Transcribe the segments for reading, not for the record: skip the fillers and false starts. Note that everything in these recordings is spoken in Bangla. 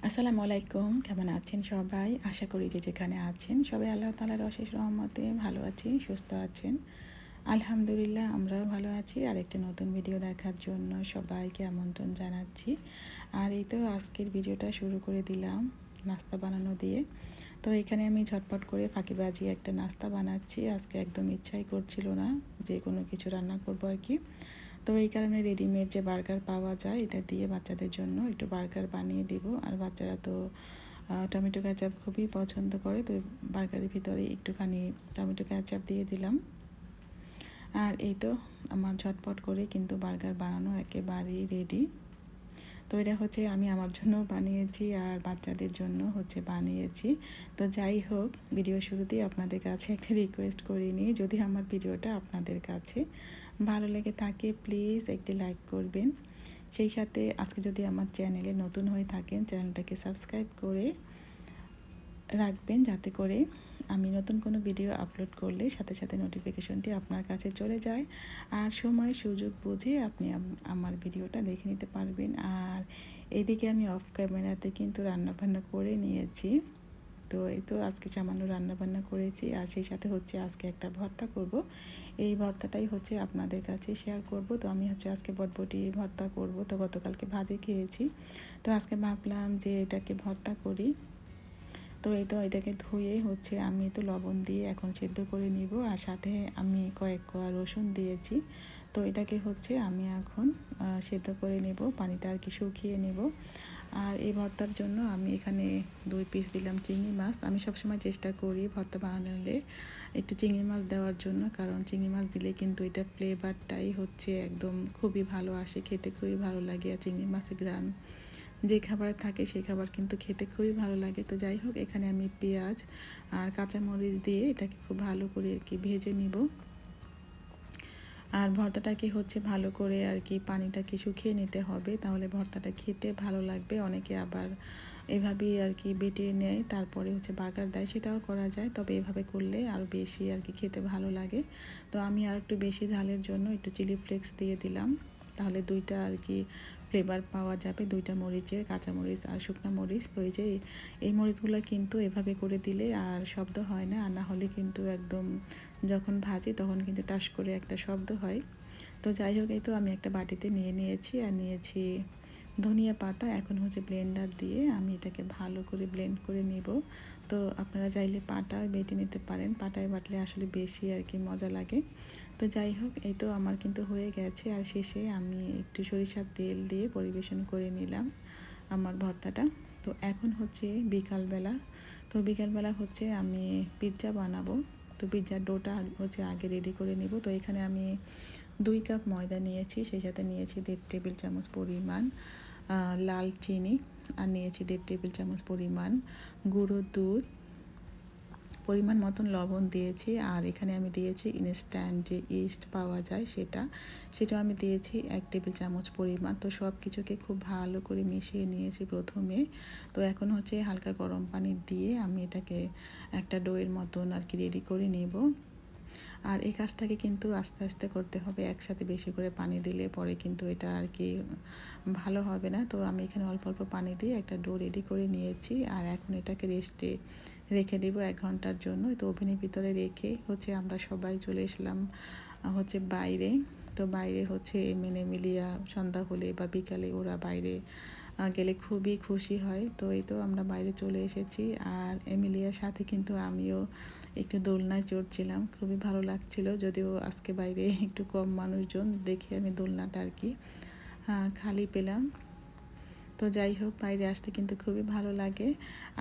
আসসালামু আলাইকুম, কেমন আছেন সবাই? আশা করি যে যেখানে আছেন সবাই আল্লাহ তাআলার অশেষ রহমতে ভালো আছেন, সুস্থ আছেন। আলহামদুলিল্লাহ আমরাও ভালো আছি। আর একটা নতুন ভিডিও দেখার জন্য সবাইকে আমন্ত্রণ জানাচ্ছি। আর এই তো আজকের ভিডিওটা শুরু করে দিলাম নাস্তা বানানো দিয়ে। তো এখানে আমি ঝটপট করে ফাঁকিবাজি একটা নাস্তা বানাচ্ছি। আজকে একদম ইচ্ছাই করছিল না যে কোনো কিছু রান্না করবো আর কি। তো এই কারণে রেডিমেড যে বার্গার পাওয়া যায় এটা দিয়ে বাচ্চাদের জন্য একটু বার্গার বানিয়ে দিব। আর বাচ্চারা তো টমেটো কেচাপ খুবই পছন্দ করে, তো বার্গারের ভিতরে একটুখানি টমেটো কেচাপ দিয়ে দিলাম। আর এই তো আমার ঝটপট করে কিন্তু বার্গার বানানো একেবারেই রেডি। তো এটা হচ্ছে আমি আমার জন্য বানিয়েছি আর বাচ্চাদের জন্য হচ্ছে বানিয়েছি। তো যাই হোক, ভিডিও শুরুতেই আপনাদের কাছে একটা রিকোয়েস্ট করে নিই, যদি আমার ভিডিওটা আপনাদের কাছে ভালো লেগে থাকে প্লিজ একটি লাইক করবেন। সেই সাথে আজকে যদি আমার চ্যানেলে নতুন হয়ে থাকেন চ্যানেলটাকে সাবস্ক্রাইব করে রাখবেন, যাতে করে আমি নতুন কোনো ভিডিও আপলোড করলে সাথে সাথে নোটিফিকেশনটি আপনার কাছে চলে যায়। আর সময় সুযোগ বুঝে আপনি আমার ভিডিওটা দেখে নিতে পারবেন। আর এদিকে আমি অফ ক্যামেরাতে কিন্তু রান্নাবান্না করে নিয়েছি। তো এই তো আজকে সামান্য রান্নাবান্না করেছি, আর সেই সাথে হচ্ছে আজকে একটা ভর্তা করব। এই ভর্তাটাই হচ্ছে আপনাদের কাছে শেয়ার করব। তো আমি হচ্ছে আজকে বটবটি ভর্তা করব। তো গতকালকে ভাজি খেয়েছি, তো আজকে ভাবলাম যে এটাকে ভর্তা করি। তো এই তো এটাকে ধুয়ে হচ্ছে আমি তো লবণ দিয়ে এখন সেদ্ধ করে নিব, আর সাথে আমি কয়েক কোয়া রসুন দিয়েছি। তো এটাকে হচ্ছে আমি এখন সেদ্ধ করে নেব, পানিটা আর কি শুকিয়ে নেব। আর এই ভর্তার জন্য আমি এখানে 2 পিস দিলাম চিংড়ি মাছ। আমি সবসময় চেষ্টা করি ভর্তা বানালে একটু চিংড়ি মাছ দেওয়ার জন্য, কারণ চিংড়ি মাছ দিলে কিন্তু এটা ফ্লেভারটাই হচ্ছে একদম খুবই ভালো আসে, খেতে খুবই ভালো লাগে। আর চিংড়ি মাছের গ্রান যে খাবার থাকে সেই খাবার কিন্তু খেতে খুবই ভালো লাগে। তো যাই হোক, এখানে আমি পেঁয়াজ আর কাঁচামরিচ দিয়ে এটাকে খুব ভালো করে আর কি ভেজে নিব। আর ভর্তাটাকে হচ্ছে ভালো করে আর কি পানিটাকে শুকিয়ে নিতে হবে, তাহলে ভর্তাটা খেতে ভালো লাগবে। অনেকে আবার এভাবেই আর কি বেটে নেয় তারপরে হচ্ছে বাগার দেয়, সেটাও করা যায়, তবে এভাবে করলে আরও বেশি আর কি খেতে ভালো লাগে। তো আমি আর একটু বেশি ঝালের জন্য একটু চিলি ফ্লেক্স দিয়ে দিলাম, তাহলে দুইটা আর কি ফ্লেভার পাওয়া যাবে, দুইটা মরিচের, কাঁচা মরিচ আর শুকনো মরিচ। তো এই যে এই মরিচগুলো কিন্তু এভাবে করে দিলে আর শব্দ হয় না, আর না হলে কিন্তু একদম যখন ভাজি তখন কিন্তু টাস করে একটা শব্দ হয়। তো যাই হোক, এই তো আমি একটা বাটিতে নিয়ে নিয়েছি, আর নিয়েছি ধনিয়া পাতা। এখন হচ্ছে ব্লেন্ডার দিয়ে আমি এটাকে ভালো করে ব্লেন্ড করে নিব। তো আপনারা চাইলে পাটায় বেটে নিতে পারেন, পাটায় বাটলে আসলে বেশি আর কি মজা লাগে। তো যাই হোক, এই তো আমার কিন্তু হয়ে গেছে। আর শেষে আমি একটু সরিষার তেল দিয়ে পরিবেশন করে নিলাম আমার ভর্তাটা। তো এখন হচ্ছে বিকালবেলা। তো বিকালবেলা হচ্ছে আমি পিৎজা বানাবো। তো পিৎজার ডোটা হচ্ছে আগে রেডি করে নেব। তো এখানে আমি 2 কাপ ময়দা নিয়েছি, সেই সাথে নিয়েছি 1.5 টেবিল চামচ পরিমাণ লাল চিনি, আর নিয়েছি 1.5 টেবিল চামচ পরিমাণ গুঁড়ো দুধ, পরিমাণ মতন লবণ দিয়েছি। আর এখানে আমি দিয়েছি ইনস্ট্যান্ট যে ইস্ট পাওয়া যায় সেটাও আমি দিয়েছি 1 টেবিল চামচ পরিমাণ। তো সব কিছুকে খুব ভালো করে মিশিয়ে নিয়েছি প্রথমে। তো এখন হচ্ছে হালকা গরম পানি দিয়ে আমি এটাকে একটা ডোয়ের মতন আর কি রেডি করে নেব। আর এই কাজটাকে কিন্তু আস্তে আস্তে করতে হবে, একসাথে বেশি করে পানি দিলে পরে কিন্তু এটা আর কি ভালো হবে না। তো আমি এখানে অল্প অল্প পানি দিয়ে একটা ডো রেডি করে নিয়েছি, আর এখন এটাকে রেস্টে রেখে দেব 1 ঘন্টার জন্য। তো ওভেনের ভিতরে রেখে হচ্ছে আমরা সবাই চলে এসলাম হচ্ছে বাইরে। তো বাইরে হচ্ছে মিলিয়া সন্ধ্যা হলে বা বিকালে ওরা বাইরে গেলে খুবই খুশি হয়। তো এই তো আমরা বাইরে চলে এসেছি, আর এমিলিয়ার সাথে কিন্তু আমিও একটু দোলনায় চড়ছিলাম, খুবই ভালো লাগছিল। যদিও আজকে বাইরে একটু কম মানুষজন দেখে আমি দোলনাটা আর কি খালি পেলাম। তো যাই হোক, বাইরে আসতে কিন্তু খুবই ভালো লাগে।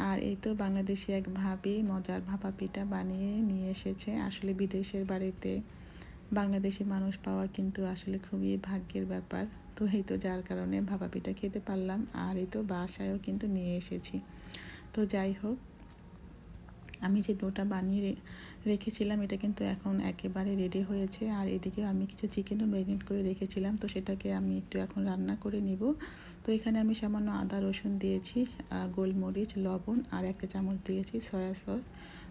আর এই তো বাংলাদেশি এক ভাবি মজার ভাপা পিঠা বানিয়ে নিয়ে এসেছে। আসলে বিদেশের বাড়িতে বাংলাদেশি মানুষ পাওয়া কিন্তু আসলে খুবই ভাগ্যের ব্যাপার। তো এই তো যার কারণে ভাপা পিঠা খেতে পারলাম, আর এই তো বাসায়ও কিন্তু নিয়ে এসেছি। তো যাই হোক, আমি যে ডোটা বানিয়ে রেখেছিলাম এটা কিন্তু এখন একেবারে রেডি হয়েছে। আর এদিকে আমি কিছু চিকেনও ম্যারিনেট করে রেখেছিলাম, তো সেটাকে আমি একটু এখন রান্না করে নিব। তো এখানে আমি সামান্য আদা রসুন দিয়েছি, গোলমরিচ, লবণ, আর 1 চামচ দিয়েছি সয়া সস।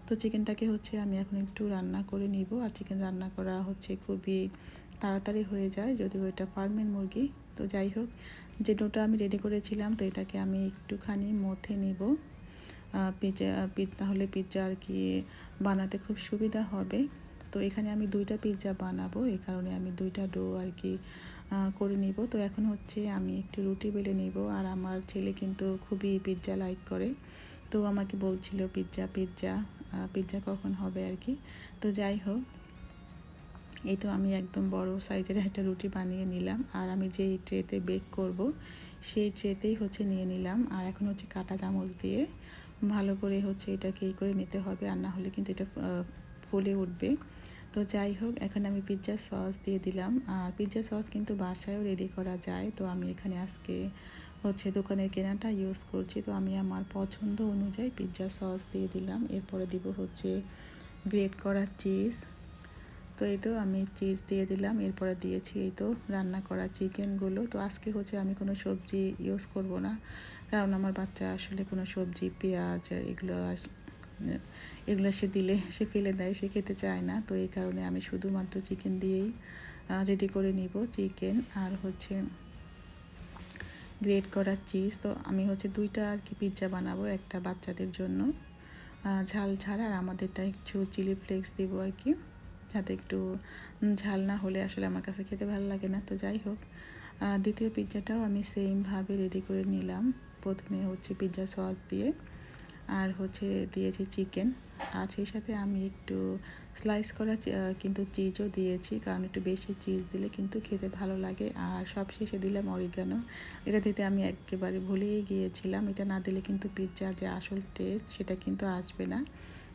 তো চিকেনটাকে হচ্ছে আমি এখন একটু রান্না করে নিব। আর চিকেন রান্না করা হচ্ছে খুবই তাড়াতাড়ি হয়ে যায়, যদিও এটা ফার্মের মুরগি। তো যাই হোক, যে ডোটা আমি রেডি করেছিলাম, তো এটাকে আমি একটুখানি মথে নেব তাহলে পিৎজা আর কি বানাতে খুব সুবিধা হবে। তো এখানে আমি 2টা পিৎজা বানাবো, এই কারণে আমি 2টা ডো আর কি করে নিব। তো এখন হচ্ছে আমি একটু রুটি বেলে নিব, আর আমার ছেলে কিন্তু খুবই পিৎজা লাইক করে, তো আমাকে বলছিল পিৎজা পিৎজা পিৎজা কখন হবে আর কি। তো যাই হোক, এই তো আমি একদম বড় সাইজের একটা রুটি বানিয়ে নিলাম, আর আমি যেই ট্রেতে বেক করব সেই ট্রেতেই হচ্ছে নিয়ে নিলাম। আর এখন হচ্ছে কাঁটা চামচ দিয়ে ভালো করে হচ্ছে এটাকে এই করে নিতে হবে, আর না হলে কিন্তু এটা ফুলে উঠবে। তো যাই হোক, এখন আমি পিৎজা সস দিয়ে দিলাম, আর পিৎজা সস কিন্তু বাসায়ও রেডি করা যায়। তো আমি এখানে আজকে হচ্ছে দোকানের কেনাটা ইউজ করছি। তো আমি আমার পছন্দ অনুযায়ী পিৎজা সস দিয়ে দিলাম। এরপরে দিব হচ্ছে গ্রেট করা চিজ। তো এই তো আমি চিজ দিয়ে দিলাম, এরপরে দিয়েছি এই তো রান্না করা চিকেনগুলো। তো আজকে হচ্ছে আমি কোনো সবজি ইউজ করব না, কারণ আমার বাচ্চা আসলে কোনো সবজি পেঁয়াজ এগুলো সে দিলে সে ফেলে দেয়, সে খেতে চায় না। তো এই কারণে আমি শুধুমাত্র চিকেন দিয়েই রেডি করে নিব, চিকেন আর হচ্ছে গ্রেট করা চিজ। তো আমি হচ্ছে 2টা আর কি পিৎজা বানাবো, একটা বাচ্চাদের জন্য ঝাল ছাড়া, আর আমাদেরটা একটু চিলি ফ্লেক্স দিব আর কি, যাতে একটু ঝাল না হলে আসলে আমার কাছে খেতে ভালো লাগে না। তো যাই হোক, দ্বিতীয় পিৎজাটাও আমি সেমভাবে রেডি করে নিলাম। প্রথমে হচ্ছে পিৎজা সস দিয়ে, আর হচ্ছে দিয়েছি চিকেন, আর সেই সাথে আমি একটু স্লাইস করা কিন্তু চিজও দিয়েছি, কারণ একটু বেশি চিজ দিলে কিন্তু খেতে ভালো লাগে। আর সব শেষে দিলাম অরিগানো, এটা দিতে আমি একেবারে ভুলেই গিয়েছিলাম। এটা না দিলে কিন্তু পিৎজার যে আসল টেস্ট সেটা কিন্তু আসবে না।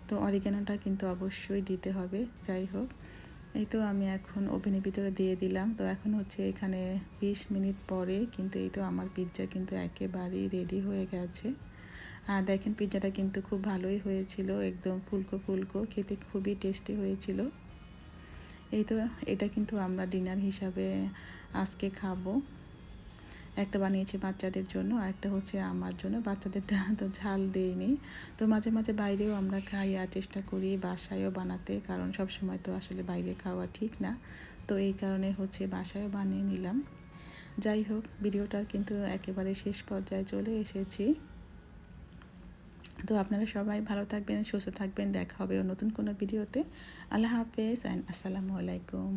তো অরিগানোটা কিন্তু অবশ্যই দিতে হবে। যাই হোক, এই তো আমি এখন ওভেনের ভিতরে দিয়ে দিলাম। তো এখন হচ্ছে এখানে 20 মিনিট পরে কিন্তু এই তো আমার পিৎজা কিন্তু একেবারেই রেডি হয়ে গেছে। আর দেখেন পিৎজাটা কিন্তু খুব ভালোই হয়েছিল, একদম ফুলকো ফুলকো, খেতে খুবই টেস্টি হয়েছিল। এই তো এটা কিন্তু আমরা ডিনার হিসাবে আজকে খাবো। একটা বানিয়েছি বাচ্চাদের জন্য, আর একটা হচ্ছে আমার জন্য। বাচ্চাদেরটা তো ঝাল দেইনি। তো মাঝে মাঝে বাইরেও আমরা খাই, আর চেষ্টা করি বাসায়ও বানাতে, কারণ সব সময় তো আসলে বাইরে খাওয়া ঠিক না। তো এই কারণে হচ্ছে বাসায়ও বানিয়ে নিলাম। যাই হোক, ভিডিওটার কিন্তু একেবারে শেষ পর্যায়ে চলে এসেছি। তো আপনারা সবাই ভালো থাকবেন, সুস্থ থাকবেন, দেখা হবে নতুন কোনো ভিডিওতে। আল্লাহ হাফেজ অ্যান্ড আসসালামু আলাইকুম।